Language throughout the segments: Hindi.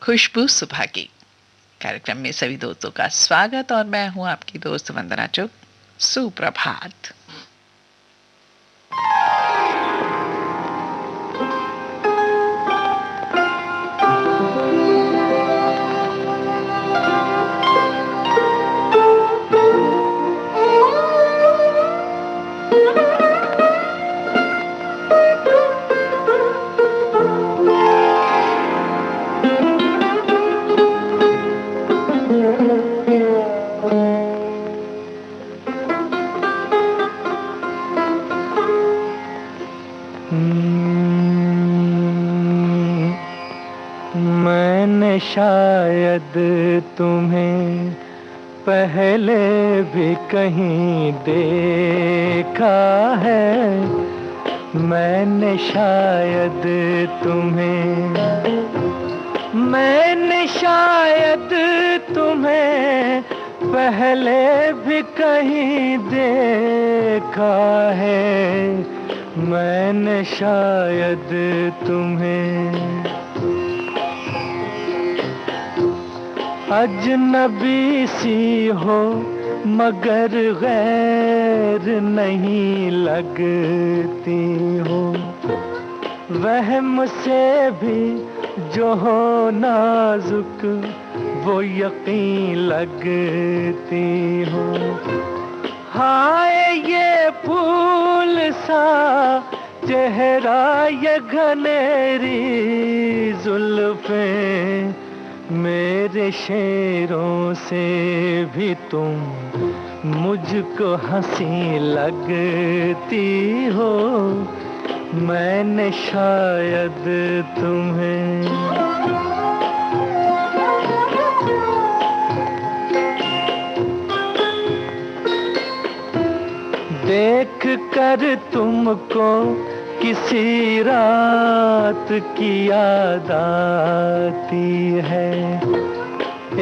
खुशबू सुबह की कार्यक्रम में सभी दोस्तों का स्वागत और मैं हूं आपकी दोस्त वंदना चुग। सुप्रभात। मैंने शायद तुम्हें पहले भी कहीं देखा है। मैंने शायद तुम्हें पहले भी कहीं देखा है। मैंने शायद तुम्हें अजनबी सी हो मगर गैर नहीं लगती हो। वहम से भी जो हो नाजुक वो यकीन लगती हो। हाय ये फूल सा चेहरा, ये घनेरी जुल्फें, मेरे शेरों से भी तुम मुझको हंसी लगती हो। मैंने शायद तुम्हें देख कर तुमको किसी रात की याद आती है।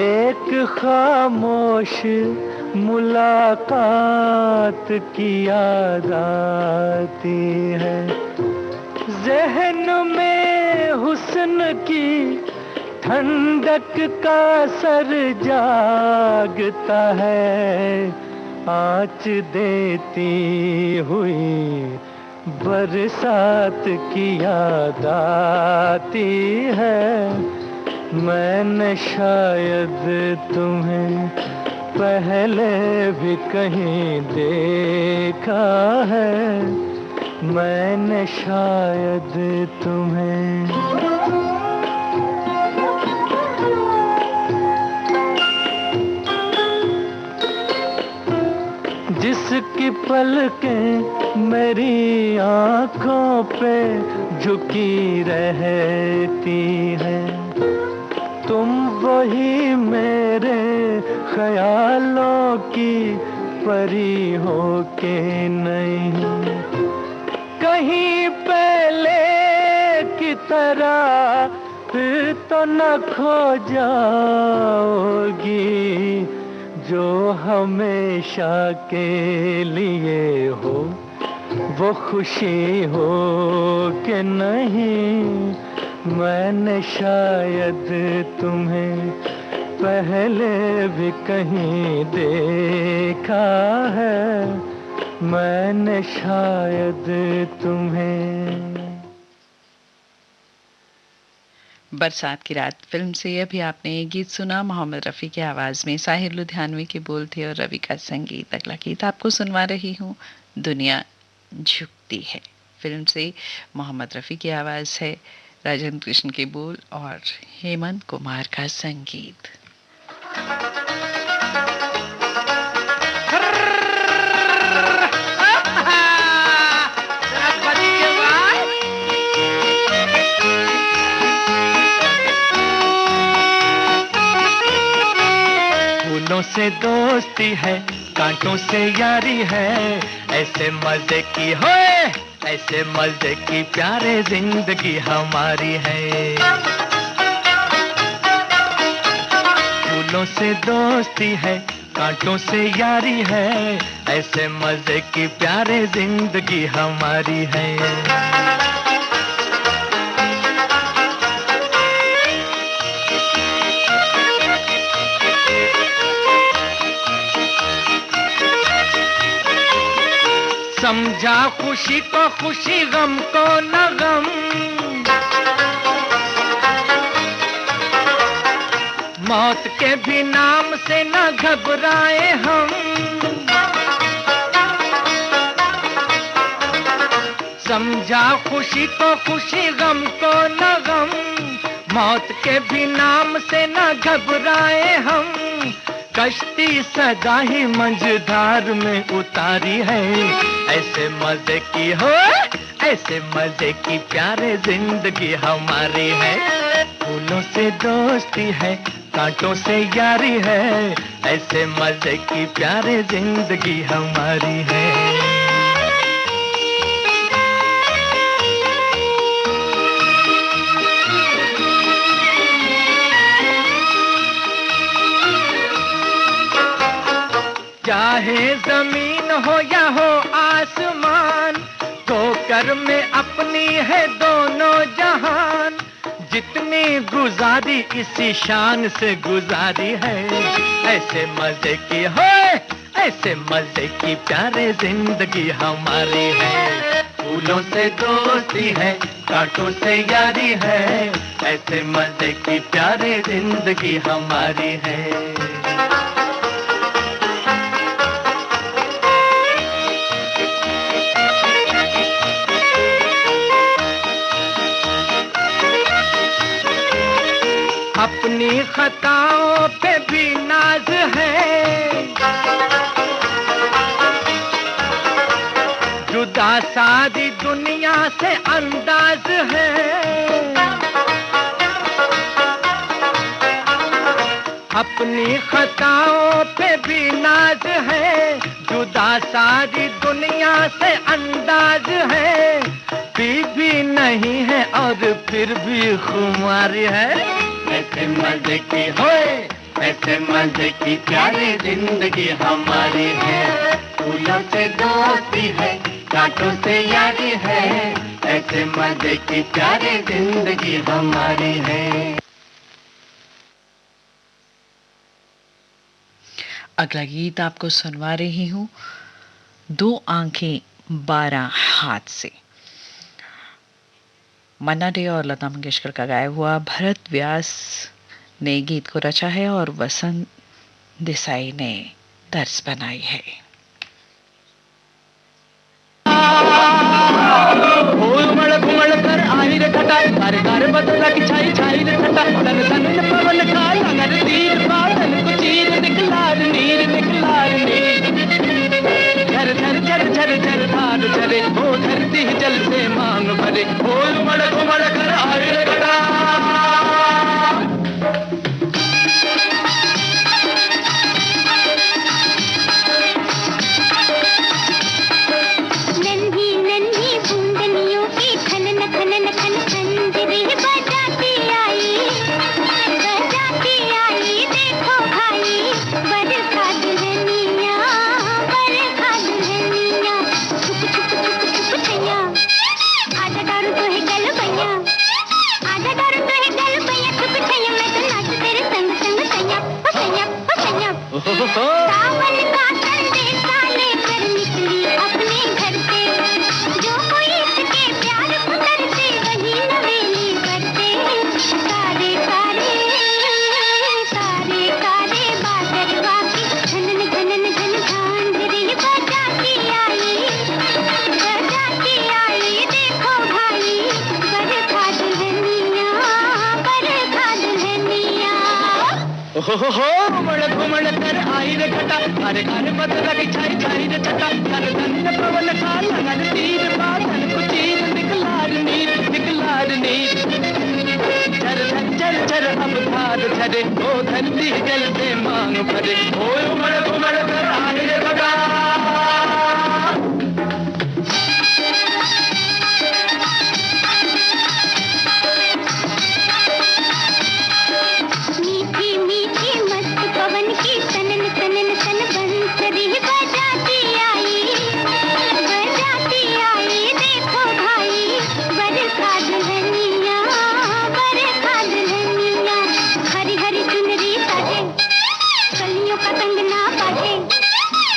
एक खामोश मुलाकात की याद आती है। ज़हन में हुस्न की ठंडक का असर जागता है। आँच देती हुई बरसात की याद आती है। मैंने शायद तुम्हें पहले भी कहीं देखा है। मैंने शायद तुम्हें जिसकी पलकें मेरी आँखों पे झुकी रहती है। तुम वही मेरे ख्यालों की परी हो के नहीं, कहीं पहले की तरह फिर तो न खो जाओगी। जो हमेशा के लिए हो वो खुशी हो कि नहीं। मैंने शायद तुम्हें पहले भी कहीं देखा है। मैंने शायद तुम्हें बरसात की रात फिल्म से अभी आपने ये गीत सुना। मोहम्मद रफ़ी की आवाज़ में साहिर लुधियानवी के बोल थे और रवि का संगीत। अगला गीत आपको सुनवा रही हूँ, दुनिया झुकती है फिल्म से। मोहम्मद रफ़ी की आवाज़ है, राजेंद्र कृष्ण के बोल और हेमंत कुमार का संगीत। फूलों से दोस्ती है, कांटों से यारी है। ऐसे मजे की होए, ऐसे मजे की प्यारे जिंदगी हमारी है। फूलों से दोस्ती है, कांटों से यारी है। ऐसे मजे की प्यारे जिंदगी हमारी है। समझा खुशी को खुशी, गम को न गम। मौत के भी नाम से न घबराए हम। समझा खुशी को खुशी, गम को न गम। मौत के भी नाम से न घबराए हम। कश्ती सदा ही मंझधार में उतारी है। ऐसे मजे की हो, ऐसे मजे की प्यारे जिंदगी हमारी है। फूलों से दोस्ती है, कांटों से यारी है। ऐसे मजे की प्यारे जिंदगी हमारी है। चाहे जमीन हो या हो आसमान, ठोकर में अपनी है दोनों जहान। जितनी गुजारी इसी शान से गुजारी है। ऐसे मजे की हो, ऐसे मजे की प्यारे जिंदगी हमारी है। फूलों से दोस्ती है, कांटों से यारी है। ऐसे मजे की प्यारे जिंदगी हमारी है। अपनी खताओं पे भी नाज है। जुदा सारी दुनिया से अंदाज है। अपनी खताओं पे भी नाज है। जुदा सारी दुनिया से अंदाज है। बीवी नहीं है और फिर भी खुमारी है। ऐसे मजे की होए, ऐसे मजे की प्यारी जिंदगी हमारी है। फूलों से दोस्ती है, कांटों से यारी है। ऐसे मजे की प्यारी जिंदगी हमारी है। अगला गीत आपको सुनवा रही हूँ, 2 आंखें 12 हाथ से। मन्ना डे और लता मंगेशकर का गाया हुआ, भरत व्यास ने गीत को रचा है और वसंत देसाई ने तर्ज बनाई है। उमड़ घुमड़ कर आई रे खटा, घर घर बदला की छाई छाई रे खटा। तन तन पवन खा लंगर तीर, बादल को चीर निकलार नीर निकलार नीर। झर झर झर झर झर धार झरे, हो धरती जल से मांग भरे। उमड़ घुमड़ कर आई रे खटा। सावन का संदेशा लेकर निकली अपने घर से। जो कोई इसके प्यार को करते, वही नवेली करते। सारे सारे सारे सारे बादरवा की झनन झनन झन झांझरी बजाती आई, बजाती आई। देखो भाई, बरखा दुल्हनिया, बरखा दुल्हनिया। हो उमड़ घुमड़ कर आई रे खटा, अरे अरे बदला की छाई छाई रे छटा। धन धन पवन खा लंगर तीर, बादल को चीर निकलार नीर निकलार नीर। झर झर झर झर अब धार झरे, ओ धरती जल से मांग भरे। ओ उमड़ घुमड़ कर आई रे खटा।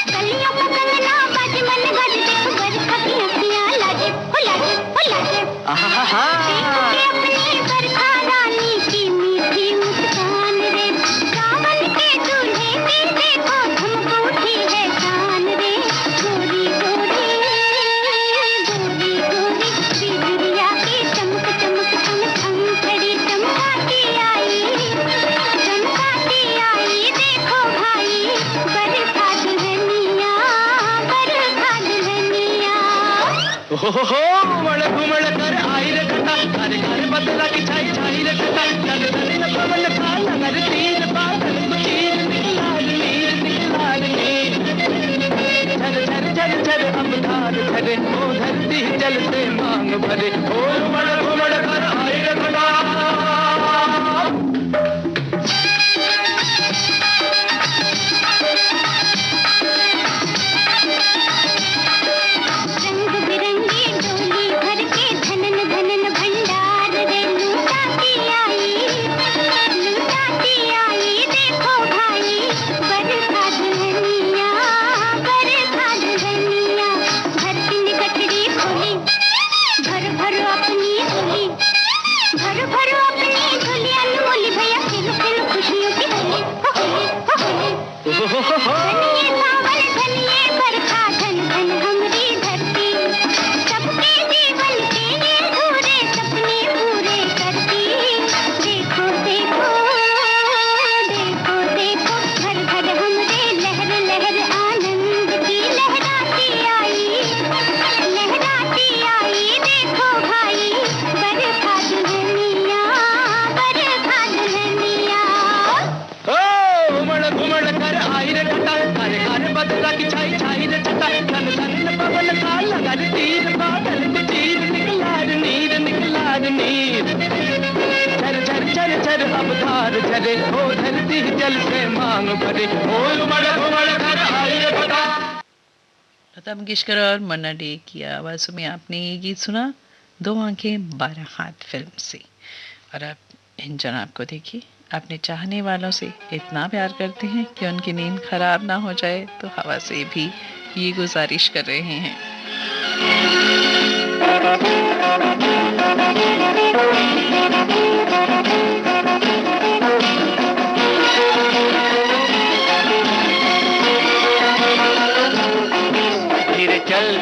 कलियों हो उमड़ घुमड़ कर आई रे घटा, अरे घर बदला की छाई छाई रे घटा, चल चल न पवन का लगर तीर बादल को तीर निकला रे नीर निकला रे नीर, झर झर झर झर अब धार झरे, ओ धरती जल से मांग भरे, ओ उमड़ घुमड़ कर आई रे घटा। लता मंगेशकर और मन्ना डे की आवाज़ों में आपने ये गीत सुना, दो आंखें 12 हाथ फिल्म से। और अब इन जनाब को देखिए, अपने चाहने वालों से इतना प्यार करते हैं कि उनकी नींद खराब ना हो जाए, तो हवा से भी ये गुजारिश कर रहे हैं।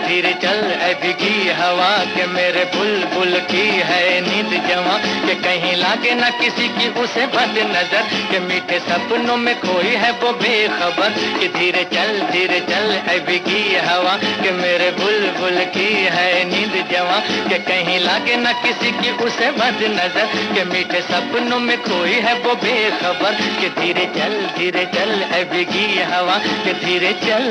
धीरे चल ऐ भीगी हवा के मेरे बुलबुल की है नींद जवां, के कहीं लागे ना किसी की उसे बद नजर, के मीठे सपनों में खोई है वो बेखबर, कि धीरे चल ऐ भीगी हवा के मेरे बुलबुल की है नींद जवां, के कहीं लागे ना किसी की उसे बद नजर, के मीठे सपनों में खोई है वो बेखबर, कि धीरे चल ऐ भीगी हवा के धीरे चल।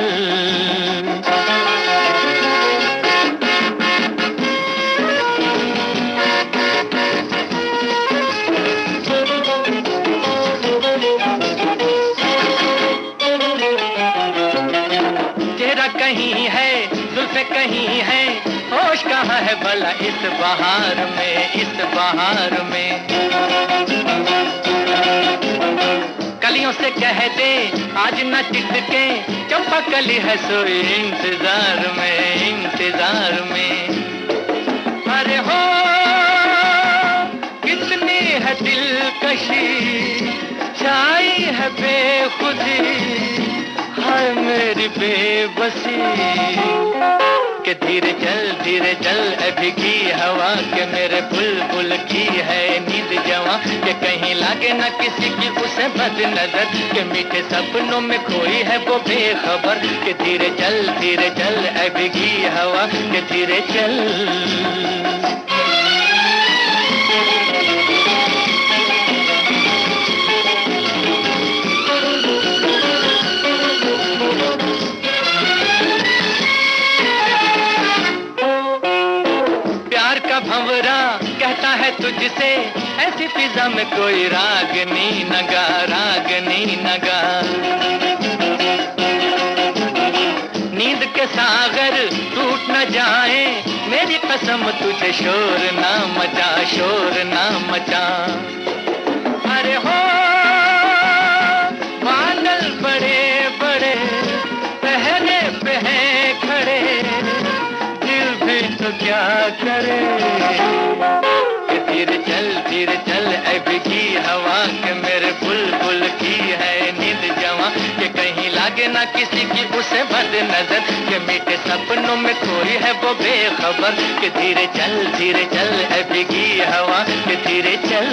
कहीं है जुल्फे कहीं है, होश कहाँ है भला इस बहार में, इस बहार में। कलियों से कह दे आज न टिकके, चंपा कली है सोई इंतजार में, इंतजार में। अरे हो कितनी है दिलकशी, छाई है बेखुदी, हाय मेरी बेबसी, के धीरे चल ऐ भीगी हवा के मेरे बुलबुल की है नींद जवां, के कहीं लागे ना किसी की उसे बद नजर, के मीठे सपनों में खोई है वो बेखबर, के धीरे चल ऐ भीगी हवा के धीरे चल। भंवरा कहता है तुझसे ऐसी फिजा में कोई रागनी नगा, रागनी नगा। नींद के सागर टूट न जाए मेरी कसम, तुझे शोर ना मचा, शोर ना मचा। अरे हो बादल बड़े बड़े पहरे पे हैं खड़े, तो क्या करे, धीरे चल ऐ भीगी हवा के मेरे बुलबुल की है नींद जवां, के कहीं लागे ना किसी की उसे बद नजर, के मीठे सपनों में खोई है वो बेखबर, के धीरे चल ऐ भीगी हवा के धीरे चल।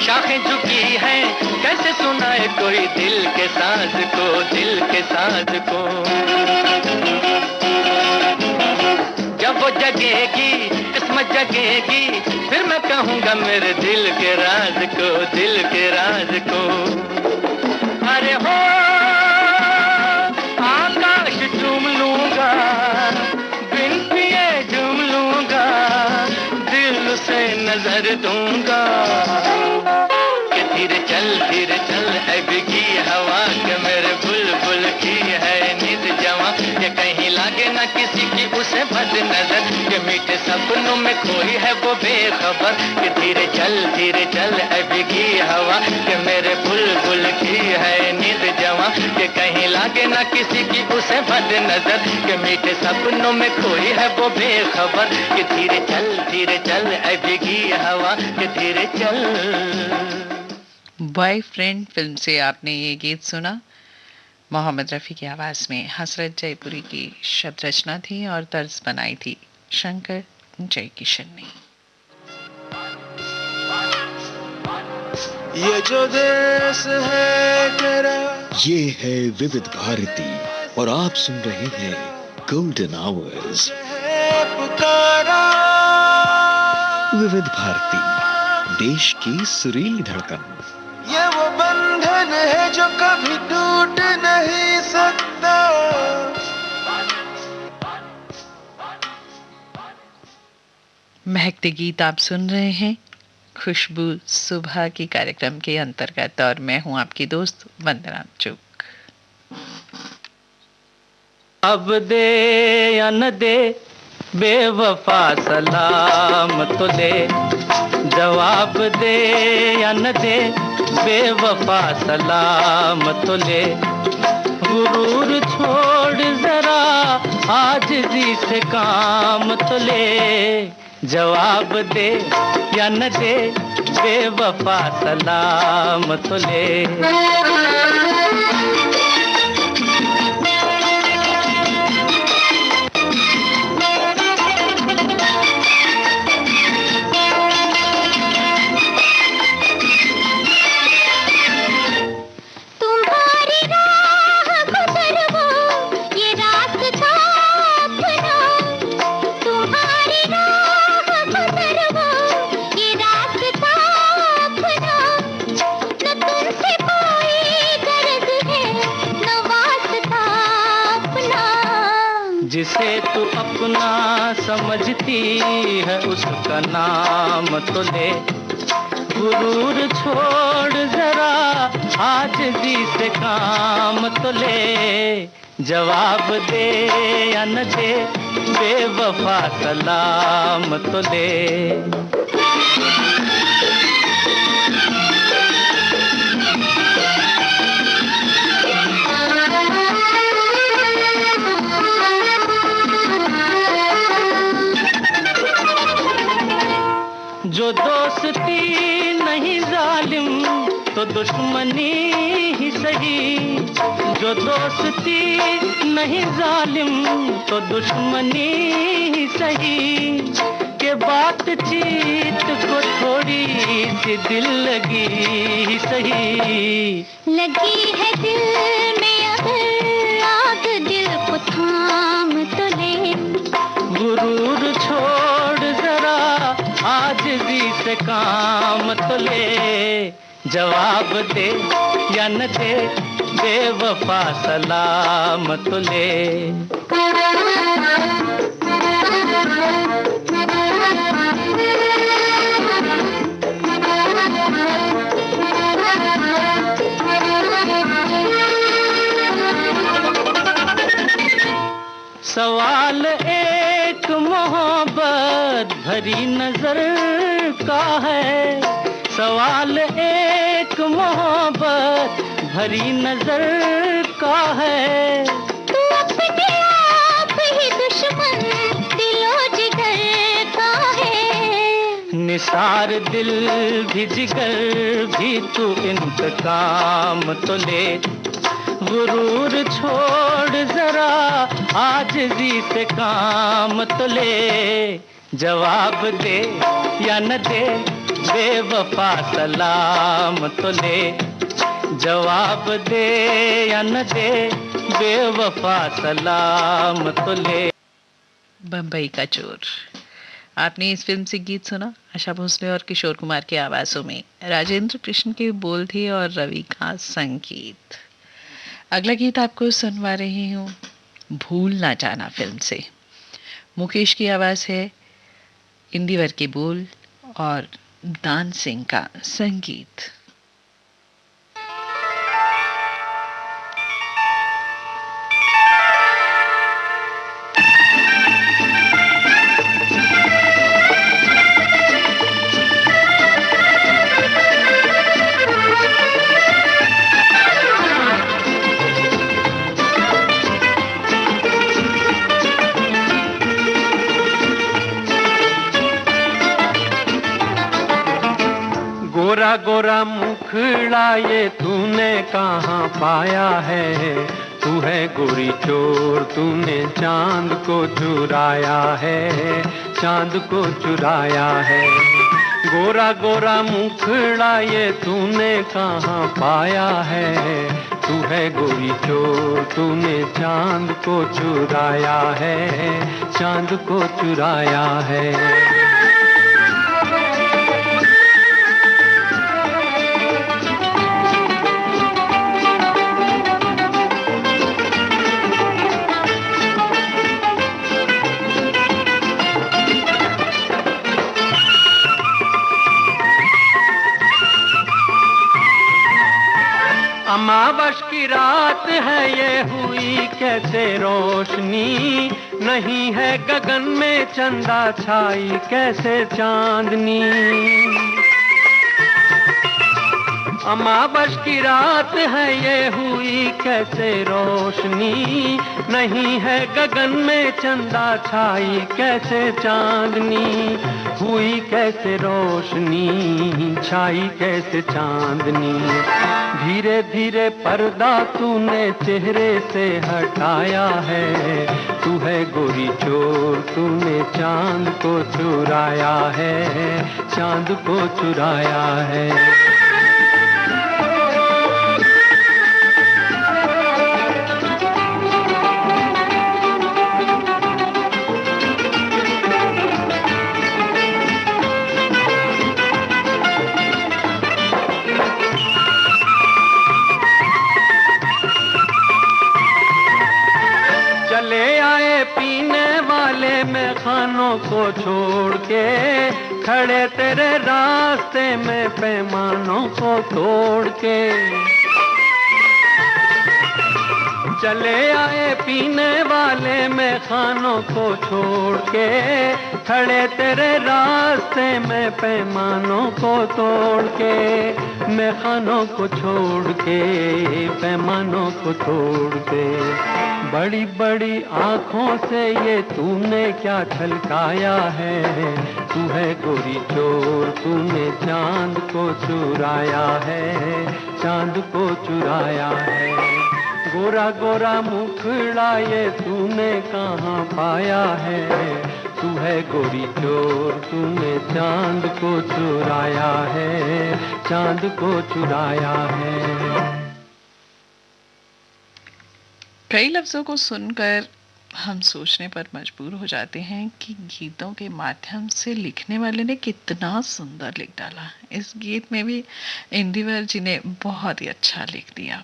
शाखें झुकी है, कैसे सुनाए कोई दिल के साज को, दिल के साज को। जब वो जगेगी किस्मत जगेगी, फिर मैं कहूँगा मेरे दिल के राज को, दिल के राज को। अरे हो आकाश चूम लूंगा, बिन पिए झूम लूंगा, दिल से नजर दूंगा। कि धीरे चल ऐ बिगी हवा, के मेरे बुलबुल की है नींद जवां। कि कहीं लागे ना किसी की उसे बद नजर, कि मीठे सपनों में खोई है वो बेखबर। कि धीरे चल ऐ बिगी हवा, के मेरे बुलबुल की है नींद जवां। कि कहीं लागे ना किसी की उसे बद नजर, कि मीठे सपनों में खोई है वो बेखबर। कि धीरे चल ऐ बिगी हवा, कि धीरे चल। बॉयफ्रेंड फिल्म से आपने ये गीत सुना। मोहम्मद रफ़ी की आवाज़ में हसरत जयपुरी की शब्द रचना थी और तर्ज बनाई थी शंकर जयकिशन ने। ये जो देश है तेरा, ये है विविध भारती और आप सुन रहे हैं गोल्डन आवर्स। पुकारा विविध भारती, देश की सुरीली धड़कन। ये वो बंधन है जो कभी टूट नहीं सकता। महकते गीत आप सुन रहे हैं खुशबू सुबह के कार्यक्रम के अंतर्गत और मैं हूं आपकी दोस्त वंदना चुग। अब दे या न दे बेवफा सलाम तो ले, जवाब दे या न दे बेवफा सलाम तो ले। गुरूर छोड़ जरा आजिज़ी से काम तो ले, जवाब दे या न दे बेवफा सलाम तो ले। जिसे तू अपना समझती है उसका नाम तो ले। गुरूर छोड़ जरा आजिज़ी से काम तो ले, जवाब दे या न दे बेवफा सलाम तो ले। जो दोस्ती नहीं जालिम तो दुश्मनी ही सही, जो दोस्ती नहीं जालिम तो दुश्मनी ही सही। के बातचीत को थोड़ी सी दिल लगी ही सही। लगी है दिल में अगर आग, दिल को थाम तो ले। गुरूर छोड़ जरा आजिज़ी से काम तो ले, जवाब दे या न दे बेवफा सलाम तो ले। सवाल एक मोहब्बत भरी नजर का है, सवाल एक मोहब्बत भरी नजर का है। तू अपने आप ही दुश्मन दिलो जिगर का है। निसार दिल भी जिगर भी तू इंतकाम तो ले। गुरूर छोड़ जरा आजिज़ी से काम तो ले, जवाब दे या न दे बेवफा सलाम तो ले, जवाब दे या न दे, बेवफा सलाम तो ले। बम्बई का चोर। आपने इस फिल्म से गीत सुना आशा भोसले और किशोर कुमार की आवाजों में, राजेंद्र कृष्ण के बोल थे और रवि का संगीत। अगला गीत आपको सुनवा रही हूँ भूल ना जाना फिल्म से। मुकेश की आवाज है, इंदिवर के बोल और दान सिंह का संगीत। गोरा गोरा मुखड़ा ये तूने कहाँ पाया है, तू है गोरी चोर, तूने चांद को चुराया है, चांद को चुराया है। गोरा गोरा मुखड़ा ये तूने कहाँ पाया है, तू है गोरी चोर, तूने चांद को चुराया है, चांद को चुराया है। अमावस की रात है ये हुई कैसे रोशनी, नहीं है गगन में चंदा छाई कैसे चांदनी। अमावस की रात है ये हुई कैसे रोशनी, नहीं है गगन में चंदा छाई कैसे चांदनी। हुई कैसे रोशनी, छाई कैसे चांदनी। धीरे धीरे पर्दा तूने चेहरे से हटाया है, तू है गोरी चोर, तूने चांद को चुराया है, चांद को चुराया है। खानों को छोड़ के खड़े तेरे रास्ते में पैमानों को तोड़ के चले आए पीने वाले में खानों को छोड़ के खड़े तेरे रास्ते में पैमानों को तोड़ के। मैं खानों को छोड़ के पैमानों को तोड़ के बड़ी बड़ी आँखों से ये तूने क्या छलकाया है, तू है गोरी चोर, तूने चांद को चुराया है, चांद को चुराया है। गोरा गोरा मुखड़ा ये तूने कहाँ पाया है, तू है गोरी चोर, तूने चांद को चुराया है, चांद को चुराया है। कई लफ्ज़ों को सुनकर हम सोचने पर मजबूर हो जाते हैं कि गीतों के माध्यम से लिखने वाले ने कितना सुंदर लिख डाला। इस गीत में भी इंदिवर जी ने बहुत ही अच्छा लिख दिया।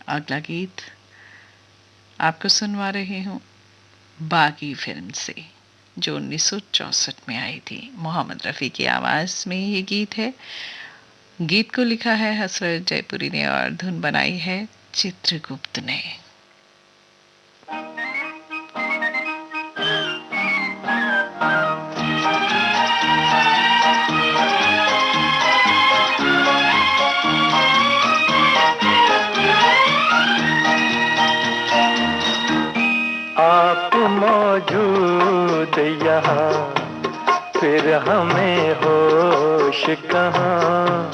अगला गीत आपको सुनवा रही हूँ बागी फिल्म से, जो 1964 में आई थी। मोहम्मद रफ़ी की आवाज़ में ये गीत है। गीत को लिखा है हसरत जयपुरी ने और धुन बनाई है चित्रगुप्त ने। आप मौजूद यहाँ फिर हमें होश कहाँ,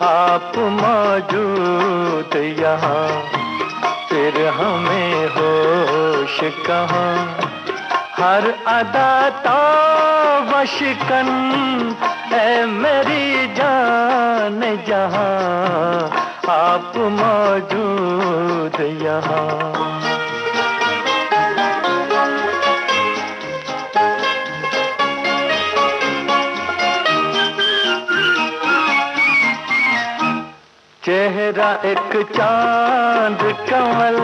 आप मौजूद यहाँ फिर हमें होश कहाँ। हर अदा तो वशकन है मेरी जान जहां, आप मौजूद यहाँ। चेहरा एक चांद कमल,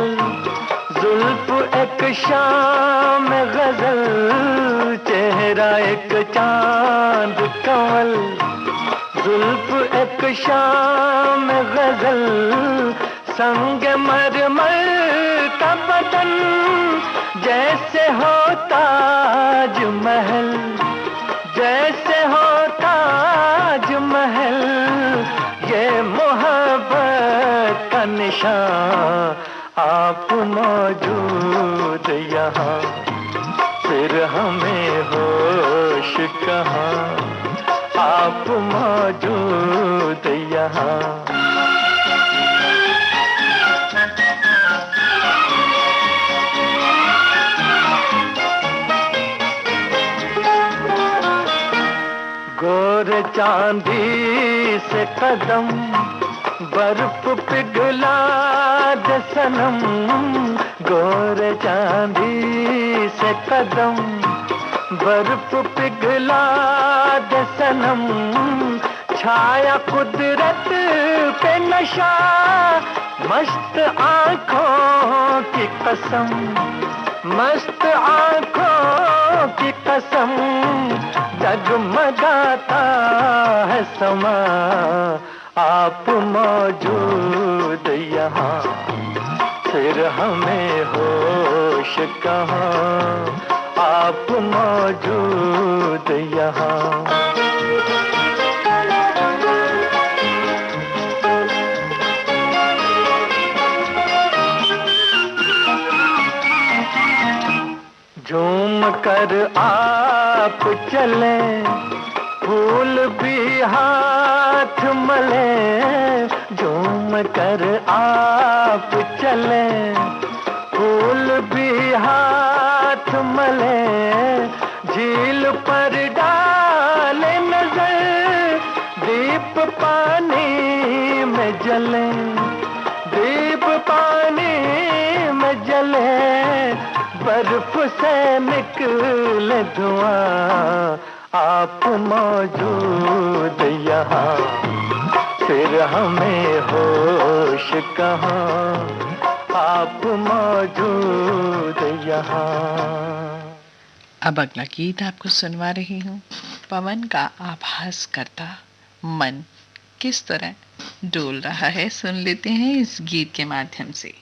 जुल्फ एक शाम गजल। चेहरा एक चांद कमल, जुल्फ एक शाम गजल। संग मरमर का बदन जैसे हो ताज महल, जैसे हो ताज महल। ये मोहब्बत का निशान, आप मौजूद यहाँ, फिर हमें होश कहाँ, आप मौजूद यहाँ। गोर चांदी से कदम, बर्फ पिघला दे सनम। गोर चांदी से कदम, बर्फ पिघला दे सनम। छाया कुदरत पे नशा, मस्त आंखों की कसम, मस्त आंखों की कसम। जगमगाता है समा, आप मौजूद यहाँ, फिर हमें होश कहाँ, आप मौजूद यहाँ। झूम कर आप चले, फूल भी हाथ मले। झूम कर आप चले, फूल भी हाथ मले। झील पर डाले नजर, दीप पानी में जले, दीप पानी में जले। बर्फ से निकले धुआं, आप मौजूद यहाँ, फिर हमें होश कहाँ, आप मौजूद यहाँ। अब अगला गीत आपको सुनवा रही हूँ। पवन का आभास करता मन किस तरह डोल रहा है, सुन लेते हैं इस गीत के माध्यम से।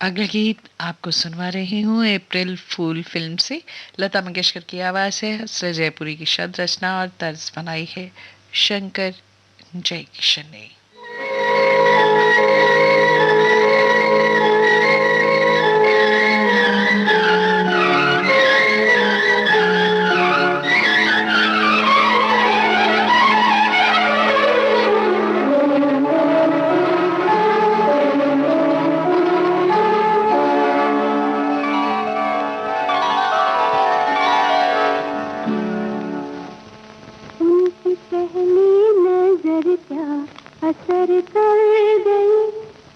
अगला गीत आपको सुनवा रही हूँ अप्रैल फूल फिल्म से। लता मंगेशकर की आवाज़ है, हसरत जयपुरी की शब्द रचना और तर्ज बनाई है शंकर जयकिशन ने। असर कर गई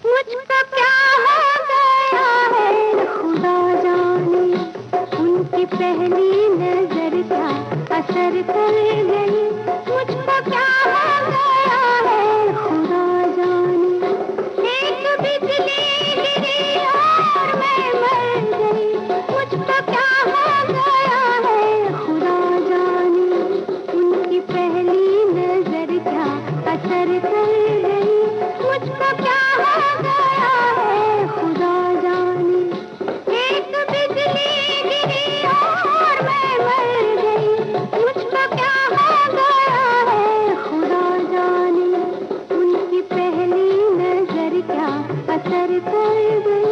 मुझको क्या हो गया है खुदा जाने उनकी पहली नजर क्या असर कर गई मुझको क्या हो गया है खुदा जाने एक बिजली गिरी और मैं मर गई मुझको क्या हो गया है खुदा जाने उनकी पहली नजर क्या असर कर मुझको क्या हो गया है खुदा जाने एक बिजली गिरी और मैं मर गई मुझको क्या हो गया है खुदा जाने उनकी पहली नजर क्या असर कर गई।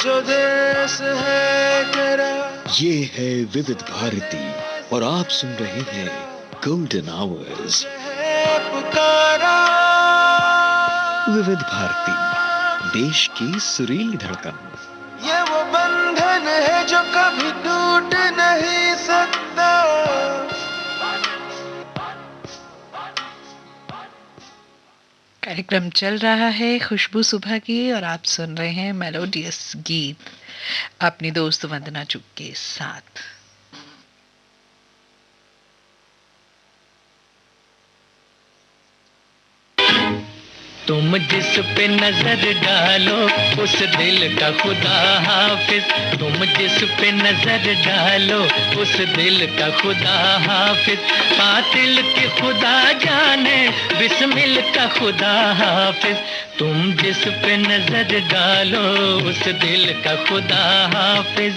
जो देश है तेरा। ये है विविध भारती और आप सुन रहे हैं गोल्डन आवर्स। है पुकारा विविध भारती, देश की सुरीली धड़कन। ये वो बंधन है जो कभी टूट नहीं सकता। कार्यक्रम चल रहा है खुशबू सुबह की और आप सुन रहे हैं मेलोडियस गीत अपनी दोस्त वंदना चुग के साथ। तुम जिस पे नजर डालो उस दिल का खुदा हाफिज। तुम जिस पे नजर डालो उस दिल का खुदा हाफिज। कातिल के खुदा जाने बिस्मिल का खुदा हाफिज। तुम जिस पे नजर डालो उस दिल का खुदा हाफिज।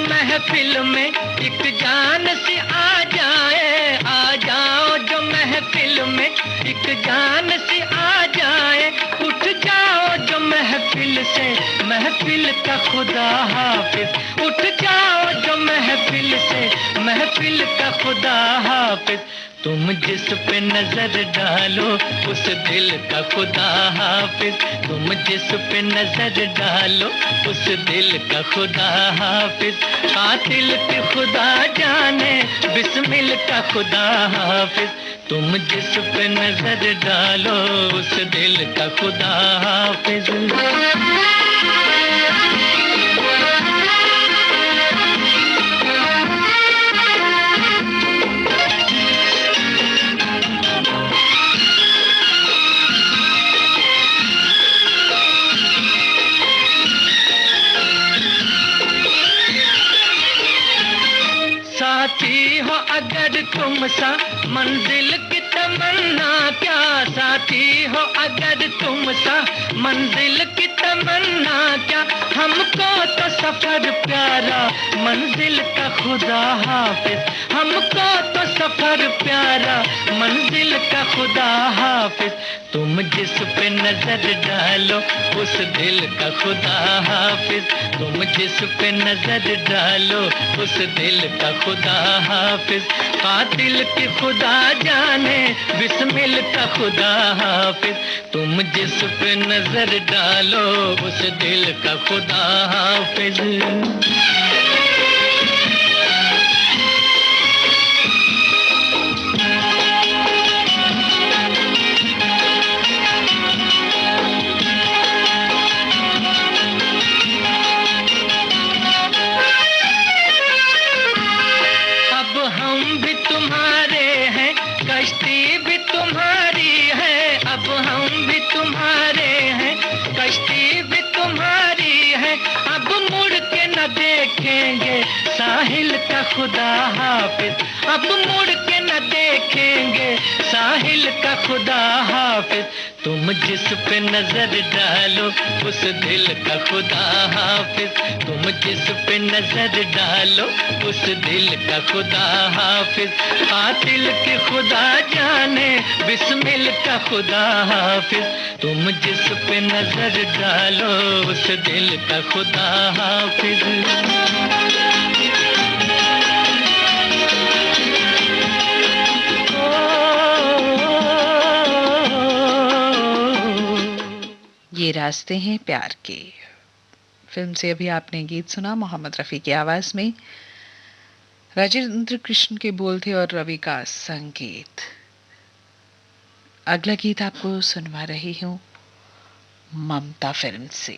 महफिल में एक जान सी आ जाए। आ जाओ जो महफिल में एक जान सी आ जाए। उठ जाओ जो महफिल से महफिल का खुदा हाफिज। उठ जाओ जो महफिल से महफिल का खुदा हाफिज। तुम जिस पे नजर डालो उस दिल का खुदा हाफिज। तुम जिस पे नजर डालो उस दिल का खुदा हाफिज। कातिल के खुदा जाने बिस्मिल का खुदा हाफिज। तुम जिस पे नजर डालो उस दिल का खुदा हाफिज। साथी हो अगर तुम सा मंजिल की तमन्ना क्या। साथी हो अगर तुम सा मंजिल की तमन्ना क्या। हमको तो सफर प्यारा मंजिल का खुदा हाफिज। हमको तो सफर प्यारा मंजिल का खुदा हाफिज। तुम जिस पे नजर डालो उस दिल का खुदा हाफिज। तुम जिस पे नजर डालो उस दिल का खुदा हाफिज। कातिल के खुदा जाने बिस्मिल का खुदा हाफिज। तुम जिस पे नजर डालो उस दिल का खुदा हाफिज। कश्ती भी तुम्हारी है। अब हम भी तुम्हारे हैं। कश्ती भी तुम्हारी है। अब मुड़ के न देखेंगे साहिल का खुदा हाफिज। अब मुड़ के न देखेंगे साहिल का खुदा हाफिज। तुम जिस पे नजर डालो उस दिल का खुदा हाफिज। तुम जिस पे नजर डालो उस दिल का खुदा हाफिज। कातिल के खुदा जाने बिस्मिल का खुदा हाफिज। तुम जिस पे नजर डालो उस दिल का खुदा हाफिज। ये रास्ते हैं प्यार के फिल्म से अभी आपने गीत सुना मोहम्मद रफ़ी की आवाज में। राजेंद्र कृष्ण के बोल थे और रवि का संगीत। अगला गीत आपको सुनवा रही हूँ ममता फिल्म से।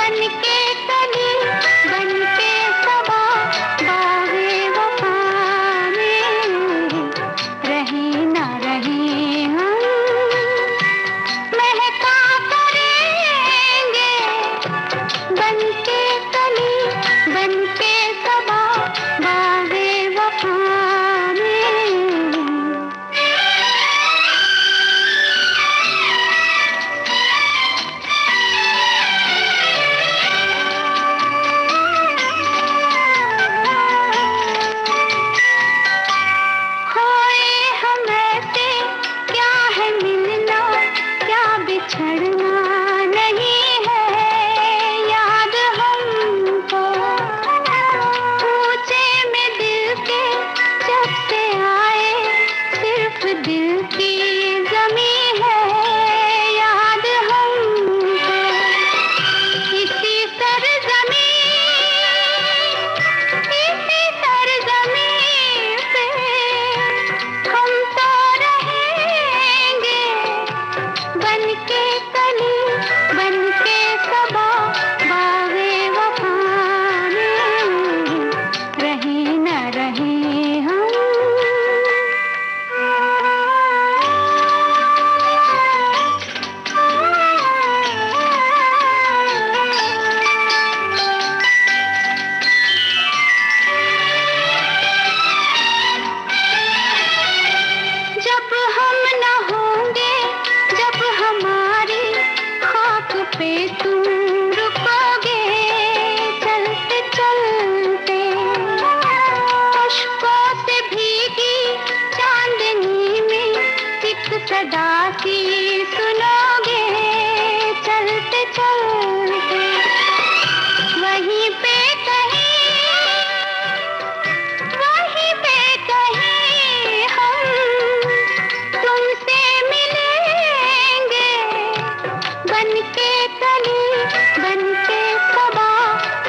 बनके कली बनके सबा बागे वफा में रहे ना रहे हम महका करेंगे बनके कली बनके सबा बागे वफा में। खोए हम ऐसे क्या है मिलना क्या बिछड़ना नहीं है याद हमको पूछे में दिल के जब से आए सिर्फ दिल की जमी है याद हमको इसी सरजमी पे हम तो रहेंगे बनके कली बनके सबा बागे वफा में रहे न रहे हम। जब हम न होंगे जब हमारी खाक पे तुम रुकोगे चलते चलते अश्कों से भीगी चांदनी में एक सदा सी सुनोगे चलते चलते वहीं पे कहीं हम तुमसे मिलेंगे बनके कली बनके सबा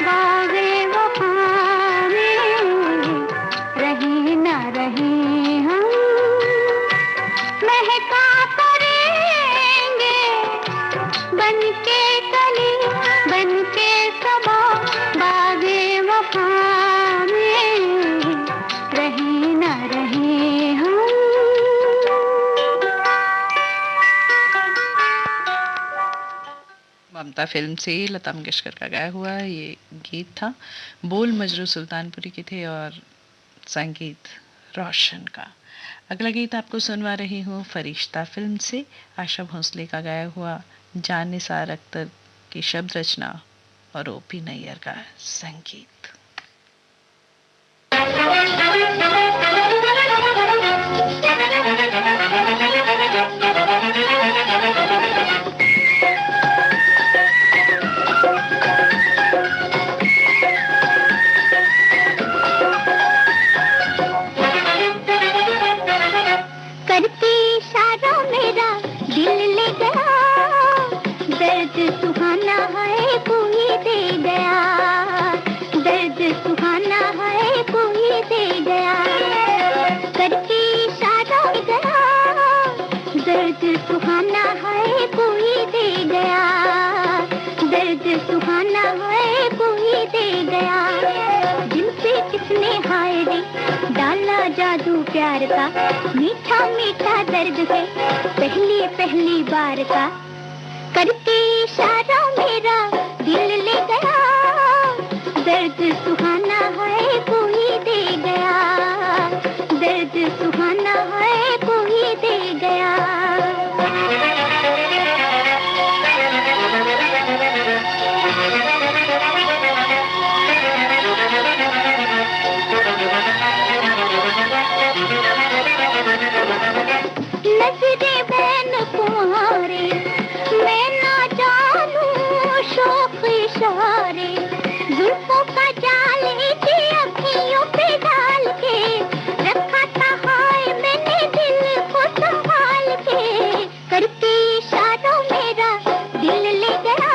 बागे वफा में रहे ना रहे हम महका करेंगे बनके कली बनके सबा बागे वफा में रहे ना रहे हम। ममता फिल्म से लता मंगेशकर का गाया हुआ ये गीत था। बोल मजरू सुल्तानपुरी के थे और संगीत रोशन का। अगला गीत आपको सुनवा रही हूँ फरिश्ता फिल्म से आशा भोसले का गाया हुआ जान निसार अख्तर की शब्द रचना और ओपी नैयर का संगीत। करती इशारा मेरा दिल ले गया दर्द सुहाना है कोई दे गया दर्द सुहाना है कोई दे गया करती इशारा गया दर्द सुहाना है कोई दे गया दर्द सुहाना है कोई दे गया दिल पे किसने हाय रे डाला जादू प्यार का मीठा मीठा दर्द है पहली पहली बार का करके इशारा मेरा दिल ले गया दर्द सुहाना है कोई दे गया दर्द सुहाना है कोई दे गया। नजरे बैन कुंवारे मैं ना जानूं शौक इशारे जुल्फों का जाल के अखियों पे डाल के रखा था हाय मैंने दिल को संभाल के करके इशारों मेरा दिल ले गया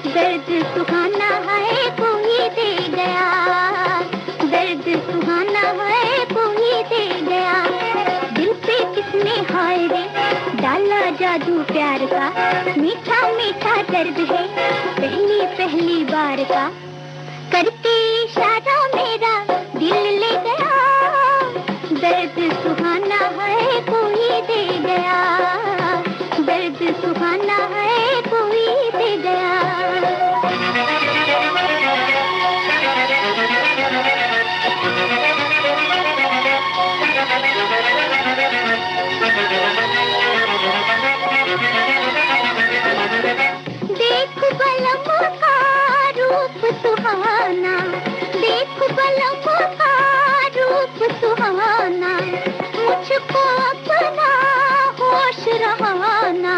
दर्द सुहाना है कोई दे गया दर्द सुहाना है कोई दे गया दिल पे किसने हाय रे डाला जादू प्यार का मीठा मीठा दर्द है पहली पहली बार का करते इशारा मेरा दिल ले गया, दर्द सुहाना है कोई दे गया, दर्द सुहाना है कोई दे गया। देख बलम का रूप सुहाना, देख बलम का रूप सुहाना, मुझको अपना होश रहाना।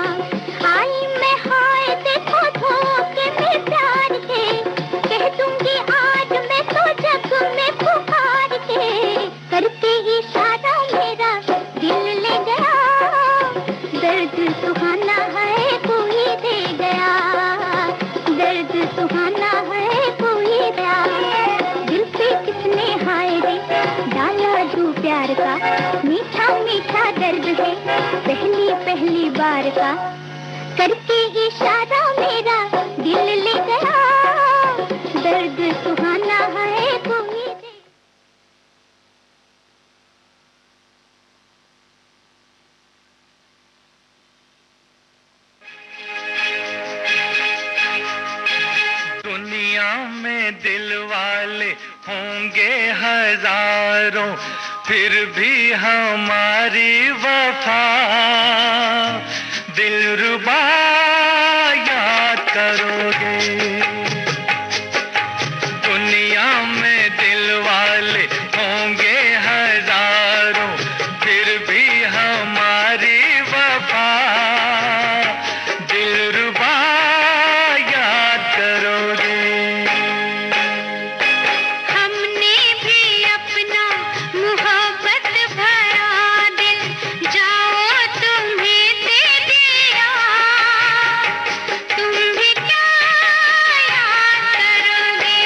आई मैं हाय देखो धोखे में प्यार के, कह दूंगी आज मैं तो जग में पुकार के, करते इशारा मेरा दिल ले गया, दर्द सुहाना है कोई दे गया, दर्द सुहाना है कोई दया। दिल पे किसने हाय रे डाला तू प्यार का, मीठा मीठा दर्द है पहली पहली बार का, करके इशारा मेरा दिल ले गया, दर्द सुहाना है कोई दे। दुनिया में दिल वाले होंगे हजारों, फिर भी हमारी वफा दिलरुबा याद करोगे। दुनिया में दिल वाले होंगे हजारों, फिर भी हमारी वफा दिलरुबा याद करोगे। हमने भी अपना मोहब्बत भरा दिल जाओ तुम्हें दे दिया, तुम भी क्या याद करोगे।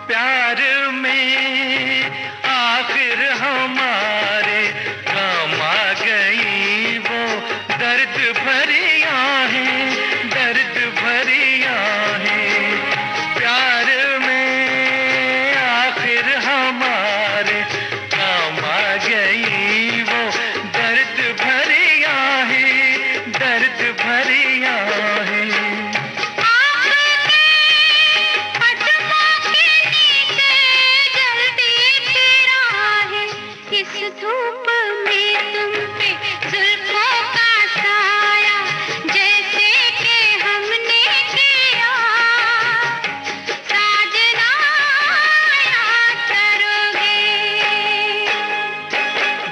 प्यार में आखिर हमारे काम आ गई वो दर्द भरी आहें, दर्द भरी आहें। प्यार में आखिर हमारे काम आ गई वो दर्द भरी आहें, दर्द भरी आहें। इस धूप में तुम पे जुल्फों का साया, जैसे कि हमने किया, साजना याद करोगे।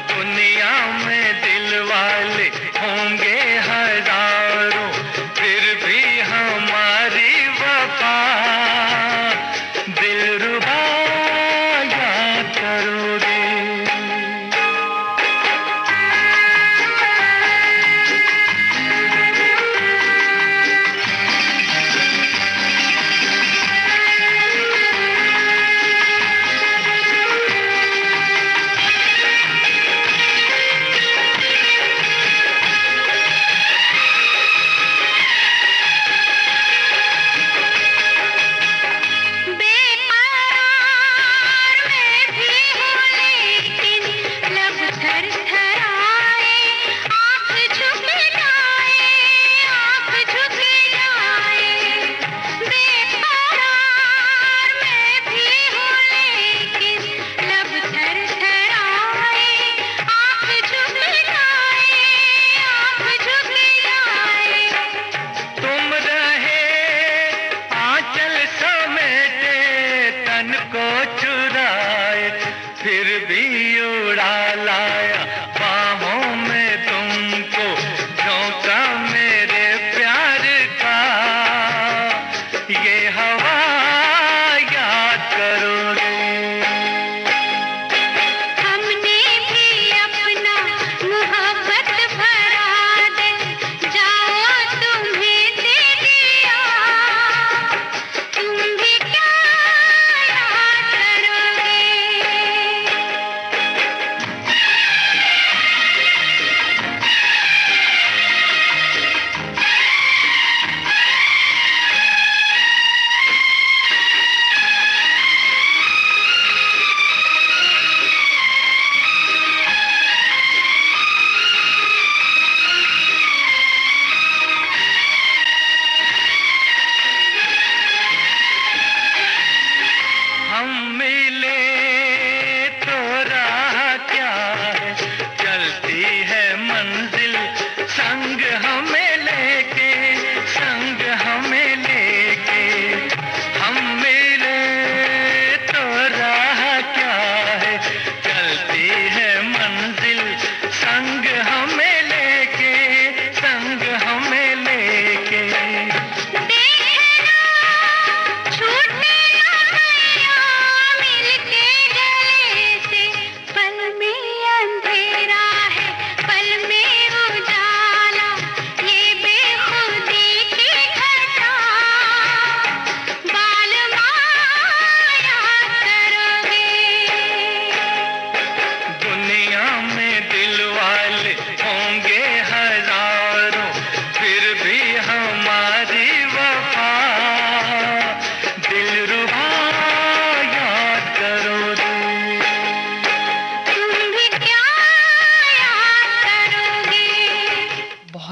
दुनिया में दिल वाले होंगे हजारों, फिर भी हमारी वफा दिलरुबा याद करोगे।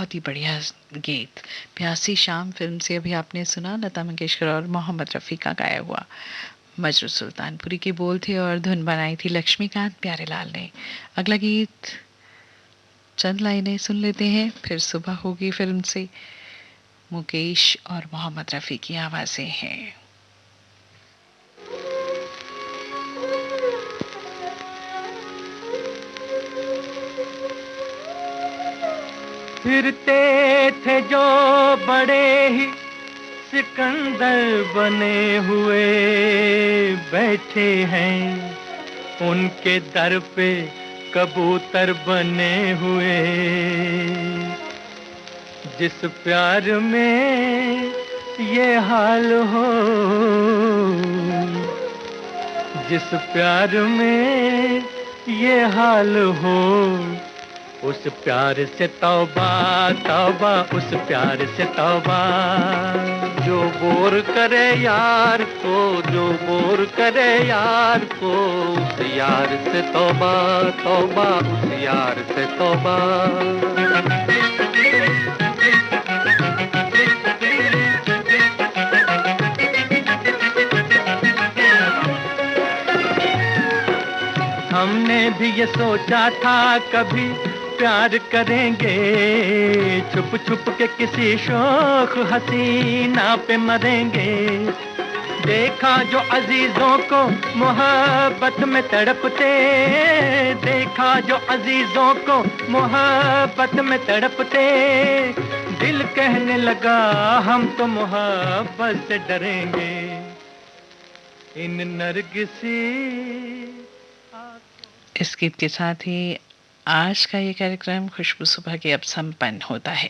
बहुत ही बढ़िया गीत प्यासी शाम फिल्म से अभी आपने सुना, लता मंगेशकर और मोहम्मद रफ़ी का गाया हुआ। मजरू सुल्तानपुरी के बोल थे और धुन बनाई थी लक्ष्मीकांत प्यारेलाल ने। अगला गीत चंद लाइनें सुन लेते हैं, फिर सुबह होगी फिल्म से। मुकेश और मोहम्मद रफ़ी की आवाज़ें हैं। फिरते थे जो बड़े ही सिकंदर बने हुए बैठे हैं, उनके दर पे कबूतर बने हुए। जिस प्यार में ये हाल हो, जिस प्यार में ये हाल हो, उस प्यार से तौबा तौबा, उस प्यार से तौबा। जो बोर करे यार को, जो बोर करे यार को, उस यार से तौबा तौबा, उस यार से तौबा। हमने भी ये सोचा था कभी प्यार करेंगे, छुप छुप के किसी शौक हसीना पे मरेंगे। देखा जो अजीजों को मोहब्बत में तड़पते, देखा जो अजीजों को मोहब्बत में तड़पते, दिल कहने लगा हम तो मोहब्बत से डरेंगे। इन नरगिसी इस गीत के साथ ही आज का ये कार्यक्रम खुशबू सुबह के अब संपन्न होता है।